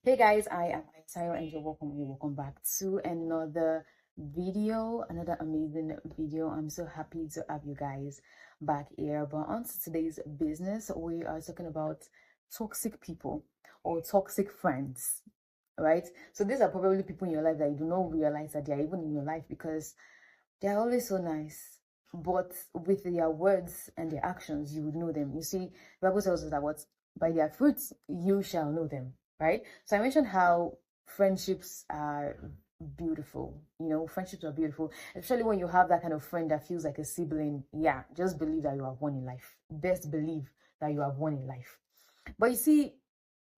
Hey guys, I am Isayo and you're welcome back to another video, another amazing video. I'm so happy to have you guys back here. But on to today's business, we are talking about toxic people or toxic friends, right? So these are probably people in your life that you do not realize that they are even in your life because they are always so nice. But with their words and their actions, you would know them. You see, the Bible tells us that what by their fruits you shall know them, right? So I mentioned how friendships are beautiful. Friendships are beautiful, especially when you have that kind of friend that feels like a sibling. Yeah, just believe that you have won in life. Best believe that you have won in life. But you see,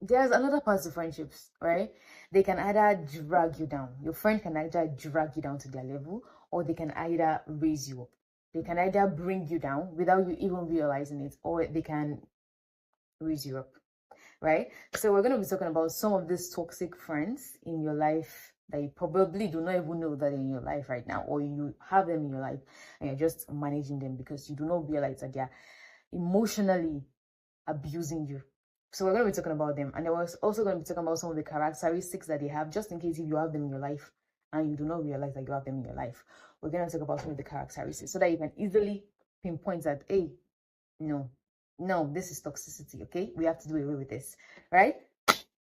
there's another part of friendships, right? They can either drag you down. Your friend can either drag you down to their level, or they can either raise you up. They can either bring you down without you even realizing it, or they can raise you up, right? So we're going to be talking about some of these toxic friends in your life that you probably do not even know that in your life right now, or you have them in your life and you're just managing them because you do not realize that they're emotionally abusing you. So we're going to be talking about them, and I was also going to be talking about some of the characteristics that they have, just in case if you have them in your life and you do not realize that you have them in your life. We're going to talk about some of the characteristics so that you can easily pinpoint that, hey, no, this is toxicity. Okay, we have to do away with this, right?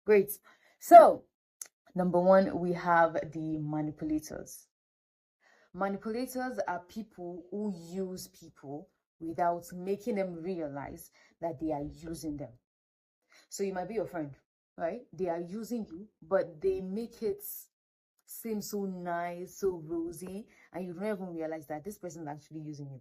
Great. So number one, we have the manipulators. Manipulators are people who use people without making them realize that they are using them. So you might be your friend, right? They are using you, but they make it seem so nice, so rosy, and you don't even realize that this person is actually using you,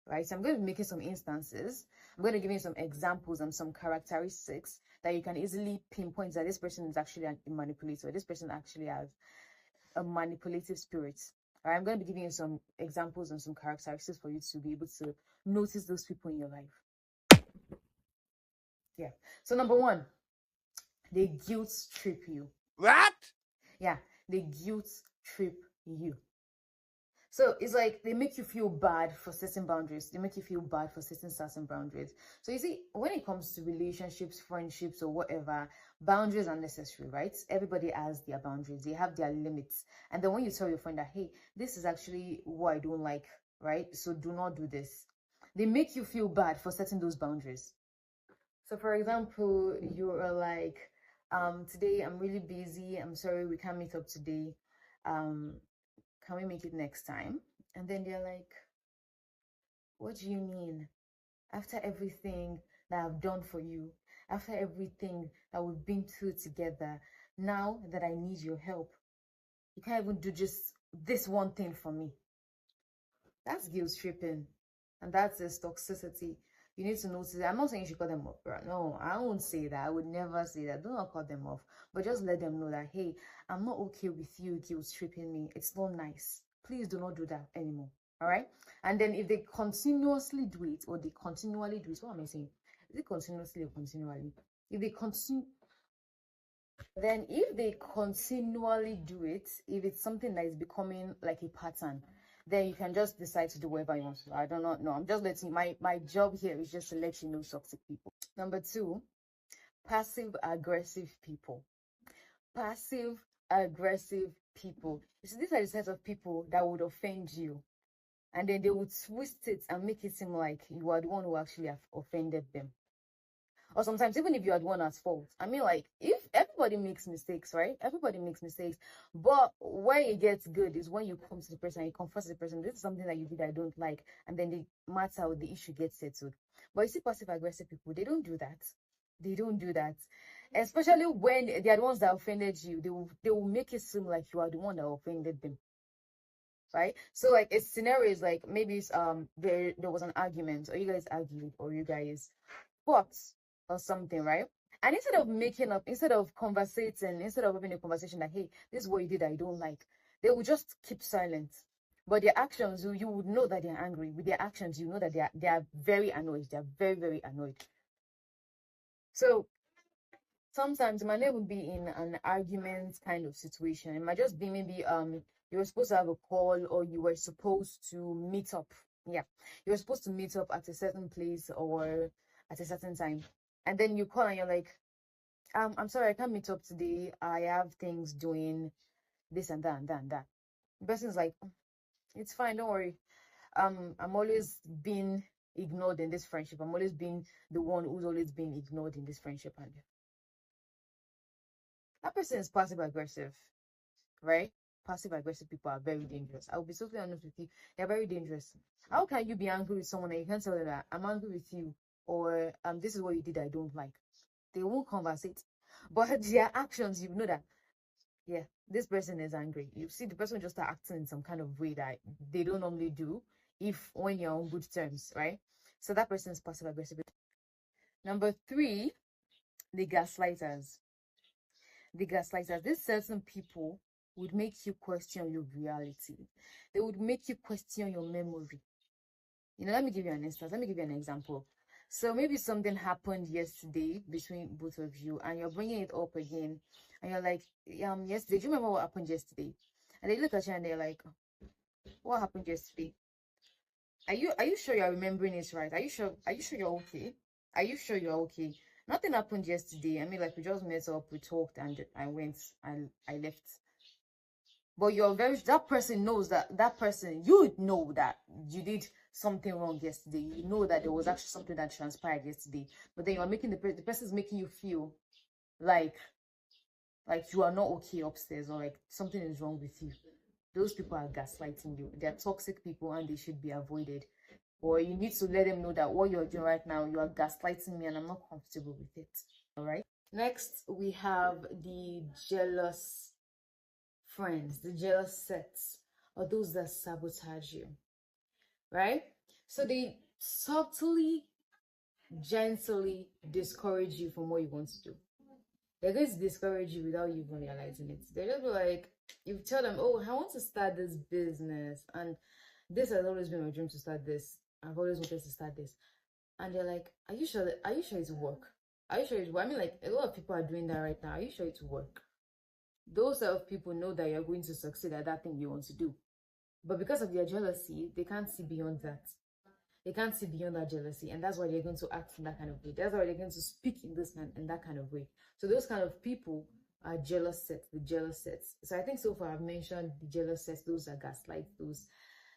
right? So I'm going to be making some instances. I'm going to give you some examples and some characteristics that you can easily pinpoint that this person is actually a manipulator. This person actually has a manipulative spirit. All right, I'm going to be giving you some examples and some characteristics for you to be able to notice those people in your life. Yeah. So number one, they guilt trip you. What? Yeah, they guilt trip you. So it's like they make you feel bad for setting boundaries. They make you feel bad for setting certain boundaries. So you see, when it comes to relationships, friendships, or whatever, boundaries are necessary, right? Everybody has their boundaries. They have their limits. And then when you tell your friend that, hey, this is actually what I don't like, right? So do not do this. They make you feel bad for setting those boundaries. So for example, you are like, today I'm really busy. I'm sorry we can't meet up today. Um, can we make it next time? And then they're like, what do you mean? After everything that I've done for you, after everything that we've been through together, now that I need your help, you can't even do just this one thing for me. That's guilt tripping. And that's this toxicity. You need to notice it. I'm not saying you should cut them off, bro. No, I won't say that. I would never say that. Do not cut them off. But just let them know that, hey, I'm not okay with you guilt tripping me. It's not nice. Please do not do that anymore. All right. And then if they continuously do it or they continually do it, what am I saying? Is it continuously or continually? If they continue, then if they continually do it, if it's something that is becoming like a pattern, then you can just decide to do whatever you want to do. I don't know. I'm just letting my job here is just to let you know toxic people. Number two, passive aggressive people. Passive aggressive people. You see, these are the types of people that would offend you, and then they would twist it and make it seem like you are the one who actually have offended them. Or sometimes even if you are the one at fault. I mean, like, if everybody makes mistakes, right? Everybody makes mistakes. But where it gets good is when you come to the person and you confess to the person, this is something that you did I don't like, and then the matter or the issue gets settled. But you see, passive aggressive people, they don't do that. They don't do that. Especially when they are the ones that offended you, they will make it seem like you are the one that offended them. Right? So like a scenario is like maybe it's, there was an argument, or you guys argued, or you guys fought or something, right? And instead of conversating, instead of having a conversation like, hey, this is what you did I don't like, they will just keep silent. But their actions, you would know that they're angry. With their actions, you know that they are very annoyed. They're very, very annoyed. So sometimes it might not even be in an argument kind of situation. It might just be maybe you were supposed to have a call, or you were supposed to meet up. Yeah, you were supposed to meet up at a certain place or at a certain time, and then you call and you're like, I'm sorry, I can't meet up today. I have things doing this and that and that and that. The person's like, it's fine, don't worry. I'm always being ignored in this friendship. I'm always being the one who's always being ignored in this friendship. And that person is passive aggressive, right? Passive aggressive people are very dangerous. I'll be totally honest with you. They're very dangerous. How can you be angry with someone and you can't tell them that I'm angry with you, or this is what you did I don't like? They won't conversate. But their actions, you know that, yeah, this person is angry. You see the person just start acting in some kind of way that they don't normally do if when you're on good terms, right? So that person is passive aggressive. Number three, the gaslighters. The gaslighters. These certain people would make you question your reality. They would make you question your memory. You know, let me give you an instance. Let me give you an example. So maybe something happened yesterday between both of you, and you're bringing it up again, and you're like, yesterday, do you remember what happened yesterday? And they look at you and they're like, what happened yesterday? Are you sure you're remembering it right? Are you sure you're okay? Are you sure you're okay? Nothing happened yesterday. I mean, like, we just met up, we talked, and I went and I left. But that person knows that person, you know that you did something wrong yesterday. You know that there was actually something that transpired yesterday. But then you're making the person's making you feel like you are not okay upstairs, or like something is wrong with you. Those people are gaslighting you. They're toxic people and they should be avoided. Or you need to let them know that what you're doing right now, you are gaslighting me and I'm not comfortable with it. All right. Next, we have the jealous friends, the jealous sets, or those that sabotage you, right? So they subtly, gently discourage you from what you want to do. They're going to discourage you without you even realizing it. They're just like, you tell them, oh, I want to start this business, and this has always been my dream to start this. I've always wanted to start this. And they're like, are you sure it will work? Are you sure it will? I mean, like, a lot of people are doing that right now. Are you sure it will work? Those type of people know that you're going to succeed at that thing you want to do. But because of their jealousy, they can't see beyond that. They can't see beyond that jealousy, and that's why they're going to act in that kind of way. That's why they're going to speak in that kind of way. So those kind of people are jealous sets, the jealous sets. So I think so far I've mentioned the jealous sets, those are gaslight, those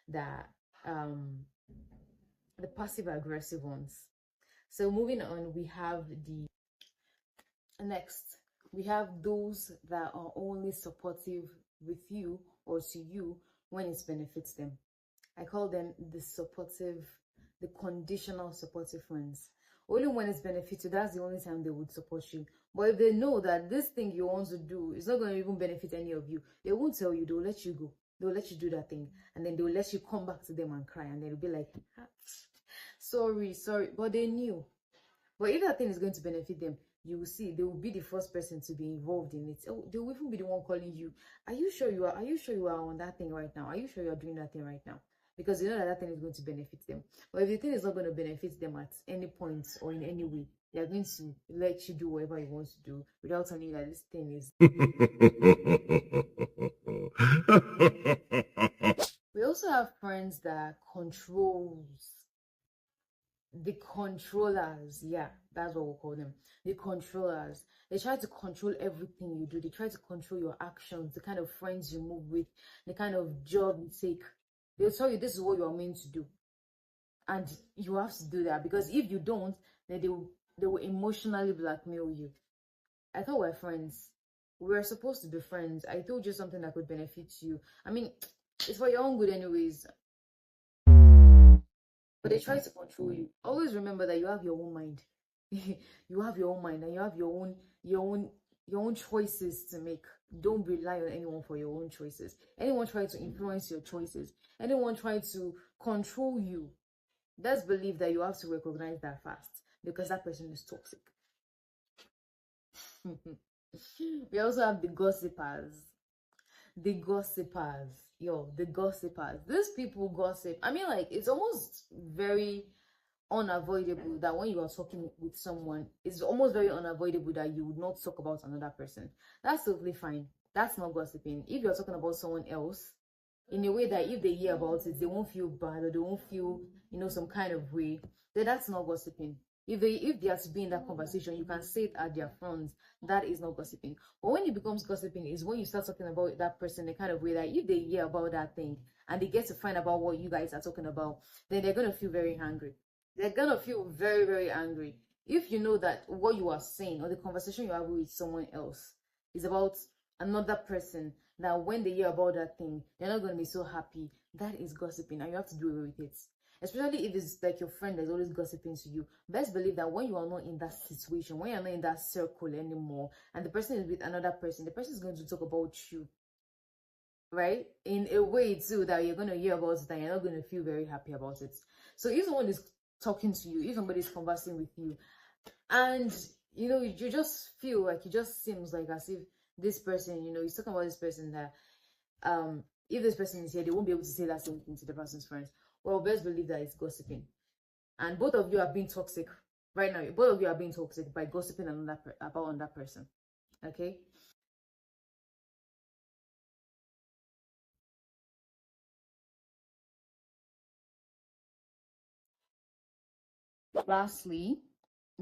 that the passive aggressive ones. So moving on, we have the next. We have those that are only supportive with you or to you when it benefits them. I call them the conditional supportive friends. Only when it's benefits you, that's the only time they would support you. But if they know that this thing you want to do is not going to even benefit any of you, they won't tell you. They'll let you go. They'll let you do that thing, and then they'll let you come back to them and cry, and they'll be like, sorry, but they knew. But if that thing is going to benefit them, you will see they will be the first person to be involved in it. Oh, they will even be the one calling you. Are you sure you are on that thing right now? Are you sure you are doing that thing right now? Because you know that thing is going to benefit them. But if the thing is not going to benefit them at any point or in any way, they are going to let you do whatever you want to do without telling you that this thing is. We also have friends that controls. The controllers, yeah, that's what we'll call them. The controllers. They try to control everything you do. They try to control your actions, the kind of friends you move with, the kind of job you take. They'll tell you this is what you are meant to do, and you have to do that, because if you don't, then they will emotionally blackmail you. I thought we're friends. We're supposed to be friends. I told you something that could benefit you. I mean, it's for your own good anyways. But they try to control you. Always remember that you have your own mind. You have your own mind, and you have your own choices to make. Don't rely on anyone for your own choices. Anyone trying to influence your choices, anyone trying to control you, let's believe that you have to recognize that fast, because that person is toxic. We also have the gossipers. The gossipers. These people gossip. I mean, like, it's almost very unavoidable that when you are talking with someone, it's almost very unavoidable that you would not talk about another person. That's totally fine. That's not gossiping. If you're talking about someone else in a way that if they hear about it, they won't feel bad, or they won't feel, some kind of way, then that's not gossiping. If they have to be in that conversation, you can say it at their front. That is not gossiping. But when it becomes gossiping is when you start talking about that person the kind of way that if they hear about that thing and they get to find about what you guys are talking about, then they're gonna feel very angry. They're gonna feel very, very angry. If you know that what you are saying or the conversation you have with someone else is about another person, that when they hear about that thing, they're not gonna be so happy. That is gossiping, and you have to do away with it. Especially if it's like your friend that's always gossiping to you. Best believe that when you are not in that situation, when you're not in that circle anymore, and the person is with another person, the person is going to talk about you, right? In a way too that you're going to hear about it and you're not going to feel very happy about it. So if someone is talking to you, if somebody is conversing with you, and you just feel like it just seems like as if this person, he's talking about this person that if this person is here, they won't be able to say that same thing to the person's friends. Well, best believe that it's gossiping, and both of you are being toxic right now. Both of you are being toxic by gossiping about another person. Okay. Lastly,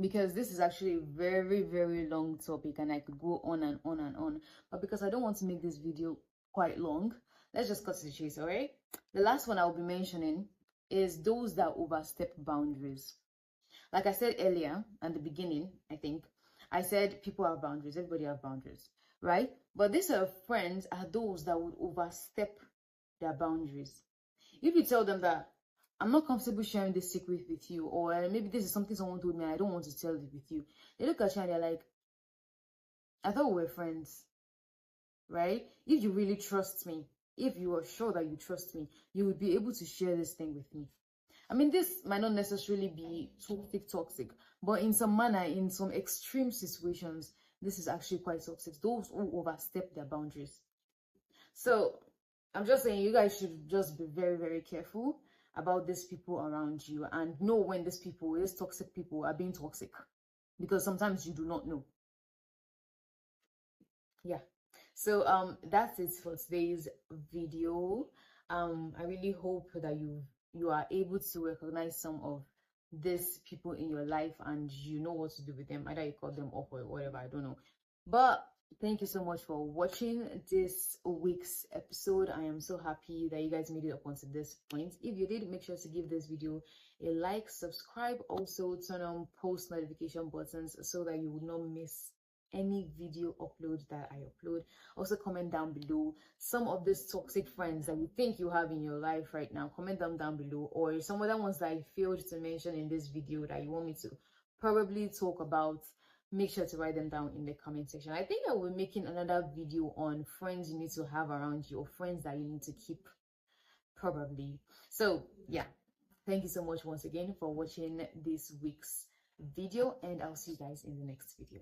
because this is actually a very, very long topic and I could go on and on and on, but because I don't want to make this video quite long, let's just cut to the chase. All right, the last one I'll be mentioning is those that overstep boundaries. Like I said earlier at the beginning, I think I said people have boundaries, everybody have boundaries, right? But these are friends are those that would overstep their boundaries. If you tell them that I'm not comfortable sharing this secret with you, or maybe this is something someone told me and I don't want to tell it with you, they look at you and they're like, I thought we were friends, right? If you really trust me, if you are sure that you trust me, you would be able to share this thing with me. I mean, this might not necessarily be toxic, but in some manner, in some extreme situations, this is actually quite toxic. Those who overstep their boundaries. So I'm just saying you guys should just be very, very careful about these people around you and know when these toxic people are being toxic, because sometimes you do not know. Yeah. So that's it for today's video. I really hope that you are able to recognize some of these people in your life and you know what to do with them, either you cut them off or whatever, I don't know. But thank you so much for watching this week's episode. I am so happy that you guys made it up until this point. If you did, make sure to give this video a like, subscribe, also turn on post notification buttons so that you would not miss any video upload that I upload. Also comment down below some of these toxic friends that you think you have in your life right now. Comment them down below, or some other ones that I failed to mention in this video that you want me to probably talk about. Make sure to write them down in the comment section. I think I will be making another video on friends you need to have around you, or friends that you need to keep, probably. So yeah, thank you so much once again for watching this week's video, and I'll see you guys in the next video.